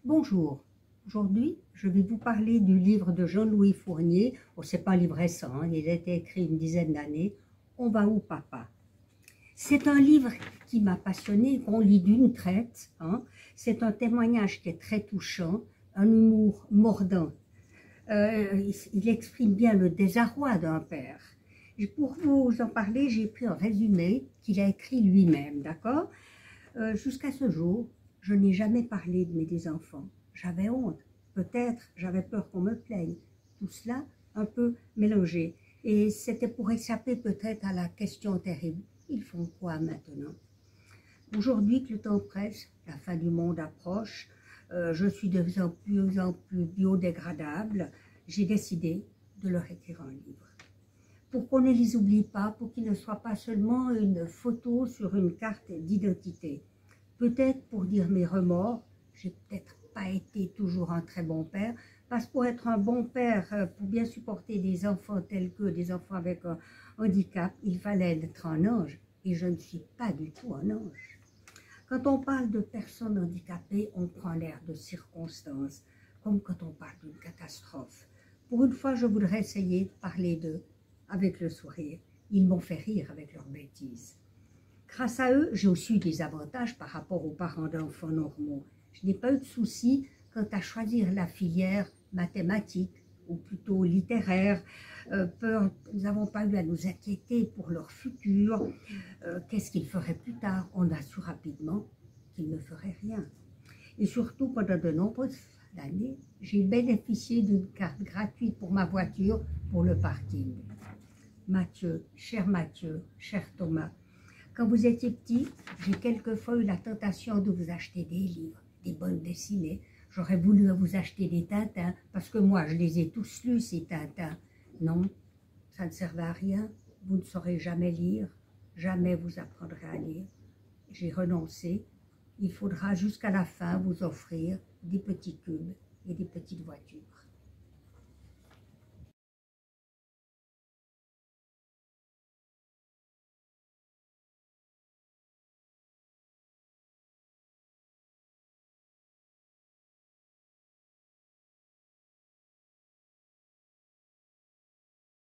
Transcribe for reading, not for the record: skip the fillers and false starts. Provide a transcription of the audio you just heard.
Bonjour, aujourd'hui je vais vous parler du livre de Jean-Louis Fournier. C'est pas un livre récent, hein, il a été écrit une dizaine d'années. On va où papa? C'est un livre qui m'a passionné, qu'on lit d'une traite, hein. C'est un témoignage qui est très touchant, un humour mordant. Il exprime bien le désarroi d'un père. Et pour vous en parler, j'ai pris un résumé qu'il a écrit lui-même, d'accord? Jusqu'à ce jour, je n'ai jamais parlé de mes enfants. J'avais honte, peut-être j'avais peur qu'on me plaigne. Tout cela un peu mélangé. Et c'était pour échapper peut-être à la question terrible. Ils font quoi maintenant? Aujourd'hui que le temps presse, la fin du monde approche, je suis de plus en plus biodégradable, j'ai décidé de leur écrire un livre. Pour qu'on ne les oublie pas, pour qu'ils ne soient pas seulement une photo sur une carte d'identité. Peut-être pour dire mes remords, j'ai peut-être pas été toujours un très bon père, parce que pour être un bon père, pour bien supporter des enfants tels que des enfants avec un handicap, il fallait être un ange, et je ne suis pas du tout un ange. Quand on parle de personnes handicapées, on prend l'air de circonstance, comme quand on parle d'une catastrophe. Pour une fois, je voudrais essayer de parler d'eux avec le sourire. Ils m'ont fait rire avec leurs bêtises. Grâce à eux, j'ai aussi eu des avantages par rapport aux parents d'enfants normaux. Je n'ai pas eu de soucis quant à choisir la filière mathématique ou plutôt littéraire. Nous n'avons pas eu à nous inquiéter pour leur futur. Qu'est-ce qu'ils feraient plus tard? On a su rapidement qu'ils ne feraient rien. Et surtout, pendant de nombreuses années, j'ai bénéficié d'une carte gratuite pour ma voiture pour le parking. Mathieu, cher Thomas, quand vous étiez petit, j'ai quelquefois eu la tentation de vous acheter des livres, des bandes dessinées. J'aurais voulu vous acheter des Tintins, parce que moi, je les ai tous lus, ces Tintins. Non, ça ne servait à rien. Vous ne saurez jamais lire, jamais vous apprendrez à lire. J'ai renoncé. Il faudra jusqu'à la fin vous offrir des petits cubes et des petites voitures.